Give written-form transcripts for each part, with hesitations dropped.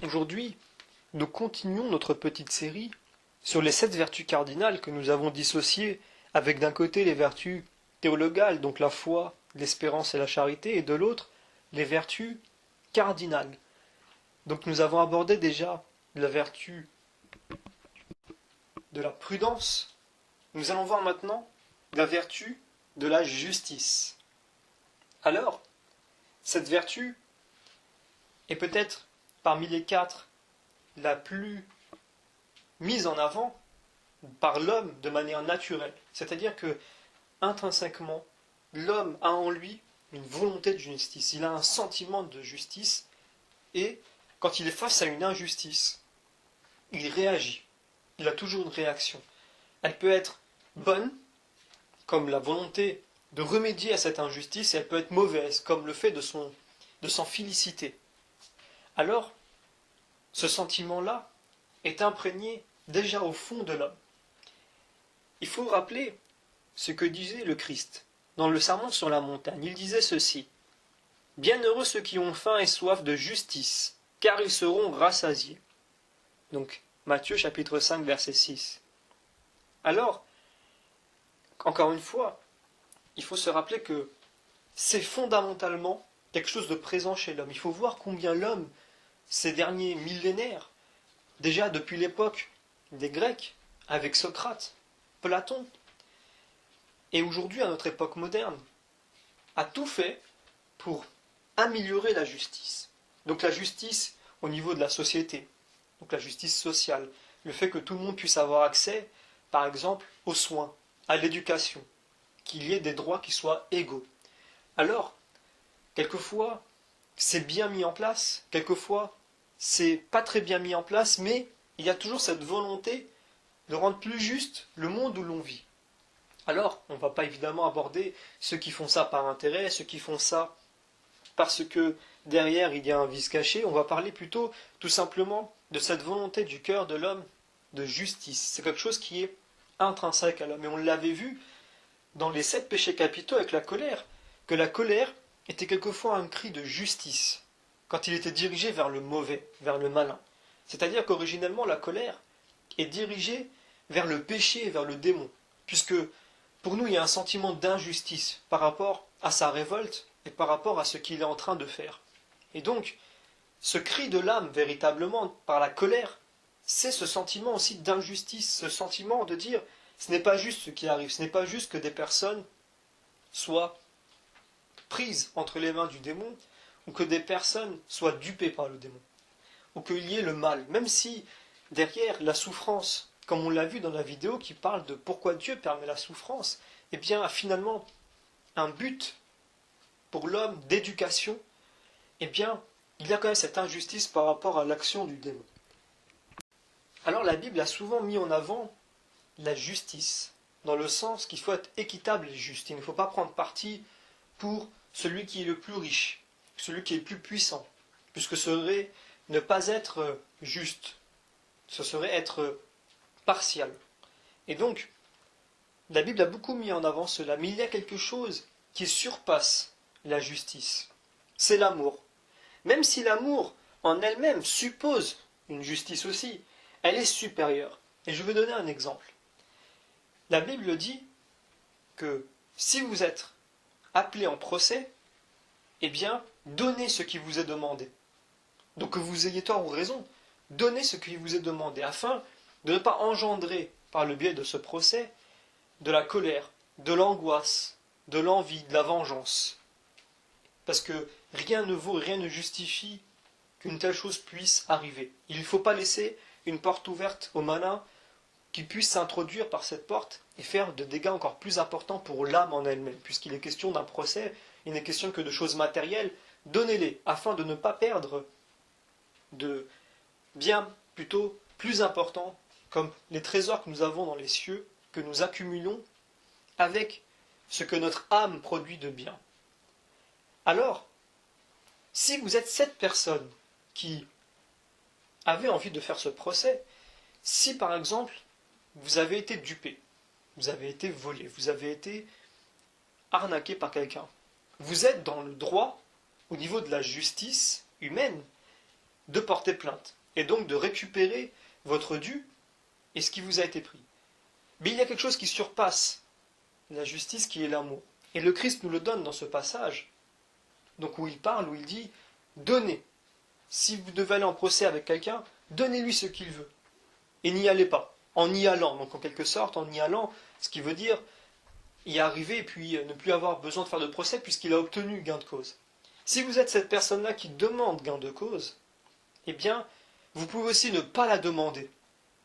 Aujourd'hui, nous continuons notre petite série sur les 7 vertus cardinales que nous avons dissociées avec d'un côté les vertus théologales, donc la foi, l'espérance et la charité, et de l'autre les vertus cardinales. Donc nous avons abordé déjà la vertu de la prudence. Nous allons voir maintenant la vertu de la justice. Alors, cette vertu est peut-être parmi les 4 la plus mise en avant par l'homme de manière naturelle. C'est-à-dire que, intrinsèquement, l'homme a en lui une volonté de justice. Il a un sentiment de justice et, quand il est face à une injustice, il réagit. Il a toujours une réaction. Elle peut être bonne, comme la volonté de remédier à cette injustice, et elle peut être mauvaise, comme le fait de s'en féliciter. Alors, ce sentiment-là est imprégné déjà au fond de l'homme. Il faut rappeler ce que disait le Christ dans le Sermon sur la montagne. Il disait ceci: Bienheureux ceux qui ont faim et soif de justice, car ils seront rassasiés. Donc, Matthieu chapitre 5, verset 6. Alors, encore une fois, il faut se rappeler que c'est fondamentalement quelque chose de présent chez l'homme. Il faut voir combien l'homme, ces derniers millénaires, déjà depuis l'époque des Grecs, avec Socrate, Platon, et aujourd'hui à notre époque moderne, a tout fait pour améliorer la justice. Donc la justice au niveau de la société, donc la justice sociale, le fait que tout le monde puisse avoir accès, par exemple, aux soins, à l'éducation, qu'il y ait des droits qui soient égaux. Alors, quelquefois, c'est bien mis en place, quelquefois, c'est pas très bien mis en place, mais il y a toujours cette volonté de rendre plus juste le monde où l'on vit. Alors, on ne va pas évidemment aborder ceux qui font ça par intérêt, ceux qui font ça parce que derrière il y a un vice caché, on va parler plutôt tout simplement de cette volonté du cœur de l'homme de justice. C'est quelque chose qui est intrinsèque à l'homme. Et on l'avait vu dans les 7 péchés capitaux avec la colère, que la colère était quelquefois un cri de justice, quand il était dirigé vers le mauvais, vers le malin. C'est-à-dire qu'originellement la colère est dirigée vers le péché et vers le démon, puisque pour nous il y a un sentiment d'injustice par rapport à sa révolte et par rapport à ce qu'il est en train de faire. Et donc, ce cri de l'âme véritablement par la colère, c'est ce sentiment aussi d'injustice, ce sentiment de dire ce n'est pas juste ce qui arrive, ce n'est pas juste que des personnes soient prises entre les mains du démon, ou que des personnes soient dupées par le démon, ou qu'il y ait le mal, même si derrière la souffrance, comme on l'a vu dans la vidéo qui parle de pourquoi Dieu permet la souffrance, eh bien a finalement un but pour l'homme d'éducation, eh bien il y a quand même cette injustice par rapport à l'action du démon. Alors la Bible a souvent mis en avant la justice, dans le sens qu'il faut être équitable et juste. Il ne faut pas prendre parti pour celui qui est le plus riche, celui qui est le plus puissant, puisque ce serait ne pas être juste, ce serait être partial. Et donc, la Bible a beaucoup mis en avant cela, mais il y a quelque chose qui surpasse la justice. C'est l'amour. Même si l'amour en elle-même suppose une justice aussi, elle est supérieure. Et je vais donner un exemple. La Bible dit que si vous êtes appelé en procès, eh bien, donnez ce qui vous est demandé. Donc que vous ayez tort ou raison, donnez ce qui vous est demandé, afin de ne pas engendrer, par le biais de ce procès, de la colère, de l'angoisse, de l'envie, de la vengeance. Parce que rien ne vaut, rien ne justifie qu'une telle chose puisse arriver. Il ne faut pas laisser une porte ouverte aux malins qui puissent s'introduire par cette porte et faire de dégâts encore plus importants pour l'âme en elle-même. Puisqu'il est question d'un procès, il n'est question que de choses matérielles, donnez-les afin de ne pas perdre de biens plutôt plus importants, comme les trésors que nous avons dans les cieux, que nous accumulons avec ce que notre âme produit de bien. Alors, si vous êtes cette personne qui avait envie de faire ce procès, si par exemple vous avez été dupé, vous avez été volé, vous avez été arnaqué par quelqu'un, vous êtes dans le droit au niveau de la justice humaine de porter plainte, et donc de récupérer votre dû et ce qui vous a été pris. Mais il y a quelque chose qui surpasse la justice, qui est l'amour. Et le Christ nous le donne dans ce passage, donc où il parle, où il dit « Donnez ». Si vous devez aller en procès avec quelqu'un, donnez-lui ce qu'il veut. Et n'y allez pas. En y allant, donc en quelque sorte, en y allant, ce qui veut dire y arriver et puis ne plus avoir besoin de faire de procès puisqu'il a obtenu gain de cause. Si vous êtes cette personne-là qui demande gain de cause, eh bien, vous pouvez aussi ne pas la demander.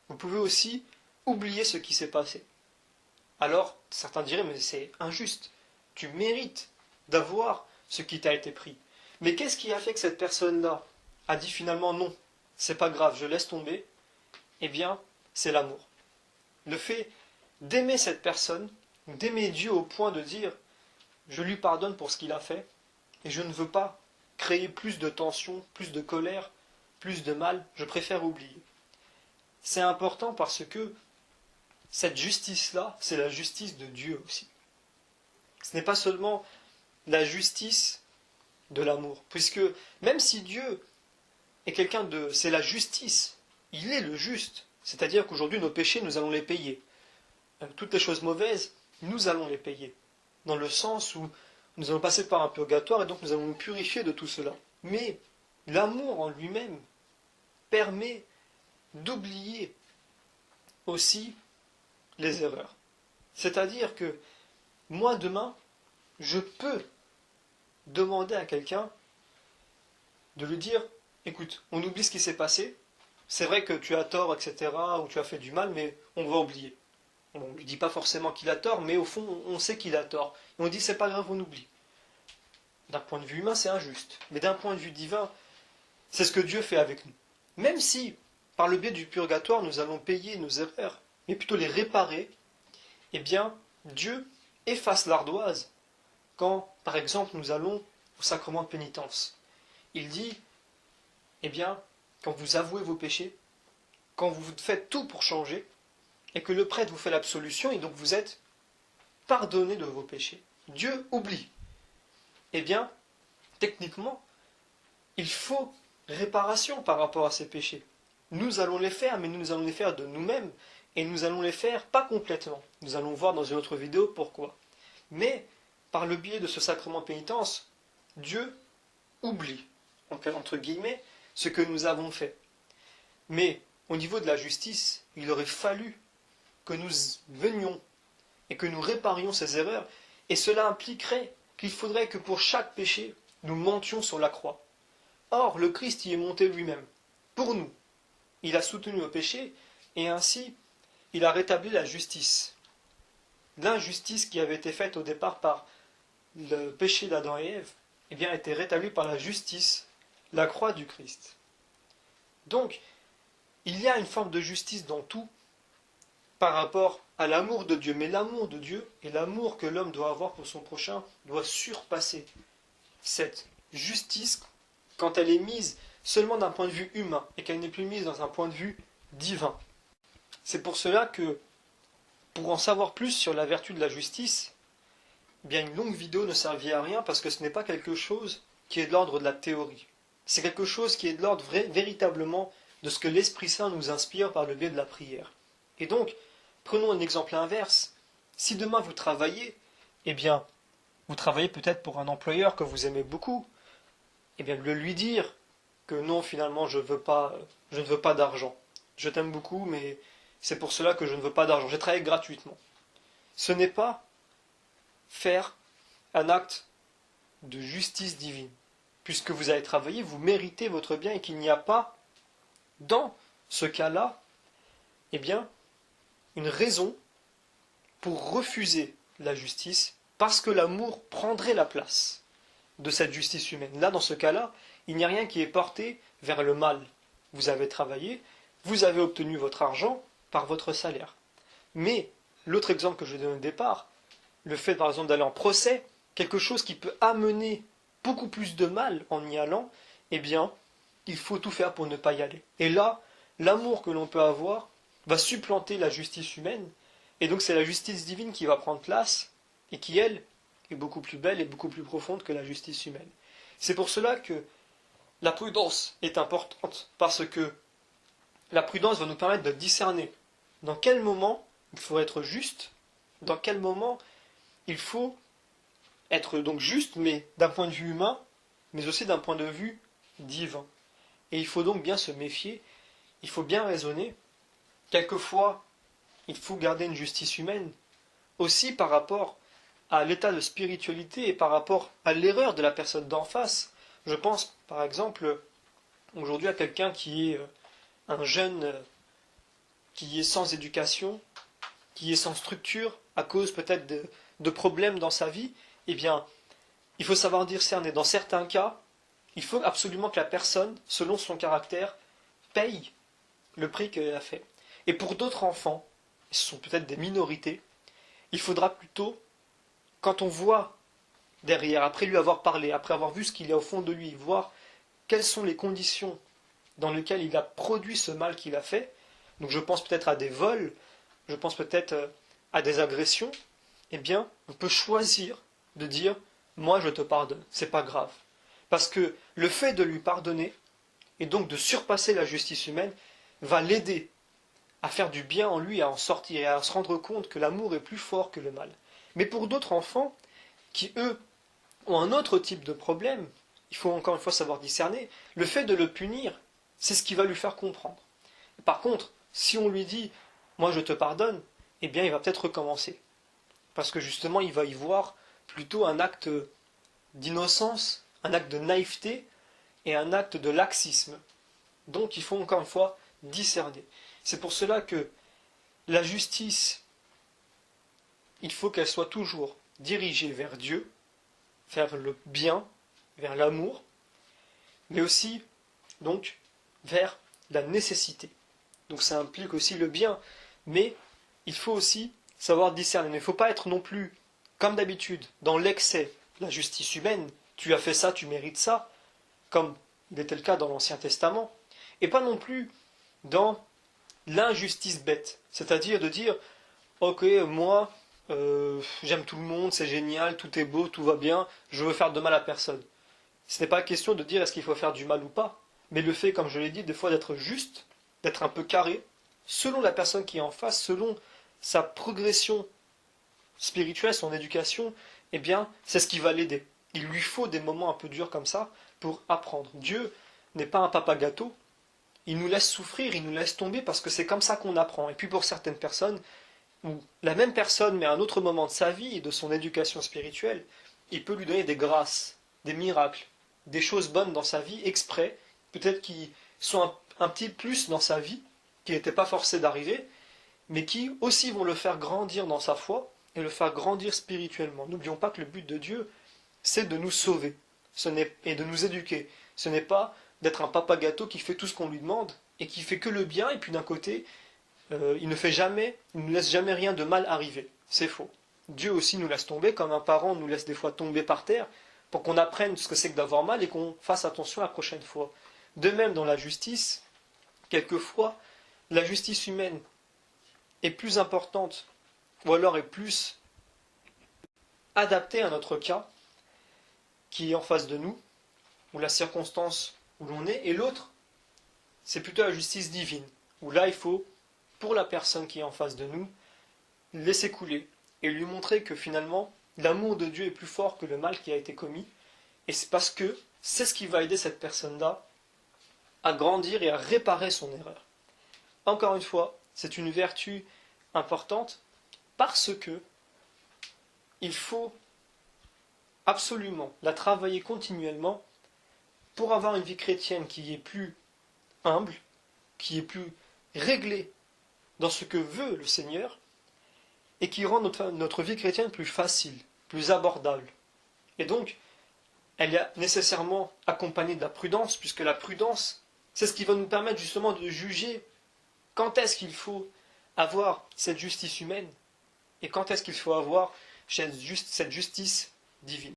Vous pouvez aussi oublier ce qui s'est passé. Alors, certains diraient, mais c'est injuste. Tu mérites d'avoir ce qui t'a été pris. Mais qu'est-ce qui a fait que cette personne-là a dit finalement non, c'est pas grave, je laisse tomber? Eh bien, c'est l'amour. Le fait d'aimer cette personne, d'aimer Dieu au point de dire je lui pardonne pour ce qu'il a fait et je ne veux pas créer plus de tension, plus de colère, plus de mal, je préfère oublier. C'est important parce que cette justice-là, c'est la justice de Dieu aussi. Ce n'est pas seulement la justice de l'amour, puisque même si Dieu est quelqu'un de... c'est la justice, il est le juste, c'est-à-dire qu'aujourd'hui nos péchés, nous allons les payer. Toutes les choses mauvaises, nous allons les payer, dans le sens où nous allons passer par un purgatoire et donc nous allons nous purifier de tout cela. Mais l'amour en lui-même permet d'oublier aussi les erreurs. C'est-à-dire que moi demain, je peux demander à quelqu'un de lui dire écoute, on oublie ce qui s'est passé, c'est vrai que tu as tort, etc., ou tu as fait du mal, mais on va oublier. On ne lui dit pas forcément qu'il a tort, mais au fond, on sait qu'il a tort. Et on dit c'est pas grave, on oublie. D'un point de vue humain, c'est injuste. Mais d'un point de vue divin, c'est ce que Dieu fait avec nous. Même si, par le biais du purgatoire, nous allons payer nos erreurs, mais plutôt les réparer, eh bien, Dieu efface l'ardoise quand, par exemple, nous allons au sacrement de pénitence. Il dit, eh bien, quand vous avouez vos péchés, quand vous faites tout pour changer, et que le prêtre vous fait l'absolution, et donc vous êtes pardonné de vos péchés. Dieu oublie. Eh bien, techniquement, il faut réparation par rapport à ces péchés. Nous allons les faire, mais nous allons les faire de nous-mêmes, et nous allons les faire pas complètement. Nous allons voir dans une autre vidéo pourquoi. Mais, par le biais de ce sacrement de pénitence, Dieu oublie, entre guillemets, ce que nous avons fait. Mais, au niveau de la justice, il aurait fallu que nous venions et que nous réparions ces erreurs, et cela impliquerait qu'il faudrait que pour chaque péché, nous montions sur la croix. Or, le Christ y est monté lui-même, pour nous. Il a soutenu nos péchés, et ainsi, il a rétabli la justice. L'injustice qui avait été faite au départ par le péché d'Adam et Ève, eh bien, a été rétablie par la justice, la croix du Christ. Donc, il y a une forme de justice dans tout, par rapport à l'amour de Dieu. Mais l'amour de Dieu et l'amour que l'homme doit avoir pour son prochain doit surpasser cette justice quand elle est mise seulement d'un point de vue humain et qu'elle n'est plus mise dans un point de vue divin. C'est pour cela que, pour en savoir plus sur la vertu de la justice, eh bien une longue vidéo ne servit à rien parce que ce n'est pas quelque chose qui est de l'ordre de la théorie. C'est quelque chose qui est de l'ordre véritablement de ce que l'Esprit Saint nous inspire par le biais de la prière. Et donc, prenons un exemple inverse. Si demain vous travaillez, eh bien, vous travaillez peut-être pour un employeur que vous aimez beaucoup, eh bien, de lui dire que non, finalement, je ne veux pas d'argent. Je t'aime beaucoup, mais c'est pour cela que je ne veux pas d'argent. J'ai travaillé gratuitement. Ce n'est pas faire un acte de justice divine. Puisque vous avez travaillé, vous méritez votre bien et qu'il n'y a pas, dans ce cas-là, eh bien, une raison pour refuser la justice parce que l'amour prendrait la place de cette justice humaine. Là, dans ce cas-là, il n'y a rien qui est porté vers le mal. Vous avez travaillé, vous avez obtenu votre argent par votre salaire. Mais, l'autre exemple que je donne au départ, le fait par exemple d'aller en procès, quelque chose qui peut amener beaucoup plus de mal en y allant, eh bien, il faut tout faire pour ne pas y aller. Et là, l'amour que l'on peut avoir va supplanter la justice humaine, et donc c'est la justice divine qui va prendre place, et qui, elle, est beaucoup plus belle et beaucoup plus profonde que la justice humaine. C'est pour cela que la prudence est importante parce que la prudence va nous permettre de discerner dans quel moment il faut être juste, dans quel moment il faut être donc juste, mais d'un point de vue humain, mais aussi d'un point de vue divin. Et il faut donc bien se méfier, il faut bien raisonner. Quelquefois, il faut garder une justice humaine, aussi par rapport à l'état de spiritualité et par rapport à l'erreur de la personne d'en face. Je pense, par exemple, aujourd'hui à quelqu'un qui est un jeune qui est sans éducation, qui est sans structure, à cause peut-être de problèmes dans sa vie, eh bien, il faut savoir discerner. Dans certains cas, il faut absolument que la personne, selon son caractère, paye le prix qu'elle a fait. Et pour d'autres enfants, ce sont peut-être des minorités, il faudra plutôt, quand on voit derrière, après lui avoir parlé, après avoir vu ce qu'il y a au fond de lui, voir quelles sont les conditions dans lesquelles il a produit ce mal qu'il a fait, donc je pense peut-être à des vols, je pense peut-être à des agressions, eh bien, on peut choisir de dire moi je te pardonne, c'est pas grave. Parce que le fait de lui pardonner, et donc de surpasser la justice humaine, va l'aider à faire du bien en lui, à en sortir et à se rendre compte que l'amour est plus fort que le mal. Mais pour d'autres enfants, qui eux ont un autre type de problème, il faut encore une fois savoir discerner, le fait de le punir, c'est ce qui va lui faire comprendre. Par contre, si on lui dit moi je te pardonne, eh bien il va peut-être recommencer. Parce que justement il va y voir plutôt un acte d'innocence, un acte de naïveté et un acte de laxisme. Donc il faut encore une fois discerner. C'est pour cela que la justice, il faut qu'elle soit toujours dirigée vers Dieu, vers le bien, vers l'amour, mais aussi donc vers la nécessité. Donc ça implique aussi le bien, mais il faut aussi savoir discerner. Il ne faut pas être non plus, comme d'habitude, dans l'excès de la justice humaine. Tu as fait ça, tu mérites ça, comme il était le cas dans l'Ancien Testament, et pas non plus dans l'injustice bête, c'est-à-dire de dire ok, moi j'aime tout le monde, c'est génial, tout est beau, tout va bien, je veux faire de mal à personne. Ce n'est pas question de dire est-ce qu'il faut faire du mal ou pas, mais le fait, comme je l'ai dit, des fois d'être juste, d'être un peu carré, selon la personne qui est en face, selon sa progression spirituelle, son éducation, eh bien, c'est ce qui va l'aider. Il lui faut des moments un peu durs comme ça pour apprendre. Dieu n'est pas un papa gâteau, il nous laisse souffrir, il nous laisse tomber parce que c'est comme ça qu'on apprend. Et puis pour certaines personnes, ou la même personne, mais à un autre moment de sa vie et de son éducation spirituelle, il peut lui donner des grâces, des miracles, des choses bonnes dans sa vie, exprès, peut-être qui sont un petit plus dans sa vie, qui n'étaient pas forcés d'arriver, mais qui aussi vont le faire grandir dans sa foi et le faire grandir spirituellement. N'oublions pas que le but de Dieu, c'est de nous sauver et de nous éduquer. Ce n'est pas d'être un papa gâteau qui fait tout ce qu'on lui demande et qui fait que le bien, et puis d'un côté, il ne nous laisse jamais rien de mal arriver. C'est faux. Dieu aussi nous laisse tomber, comme un parent nous laisse des fois tomber par terre, pour qu'on apprenne ce que c'est que d'avoir mal et qu'on fasse attention la prochaine fois. De même dans la justice, quelquefois, la justice humaine est plus importante, ou alors est plus adaptée à notre cas, qui est en face de nous, ou la circonstance où l'on est, et l'autre, c'est plutôt la justice divine, où là il faut, pour la personne qui est en face de nous, laisser couler, et lui montrer que finalement, l'amour de Dieu est plus fort que le mal qui a été commis, et c'est parce que c'est ce qui va aider cette personne-là à grandir et à réparer son erreur. Encore une fois, c'est une vertu importante parce que il faut absolument la travailler continuellement pour avoir une vie chrétienne qui est plus humble, qui est plus réglée dans ce que veut le Seigneur et qui rend notre vie chrétienne plus facile, plus abordable. Et donc, elle est nécessairement accompagnée de la prudence, puisque la prudence, c'est ce qui va nous permettre justement de juger quand est-ce qu'il faut avoir cette justice humaine et quand est-ce qu'il faut avoir cette justice divine.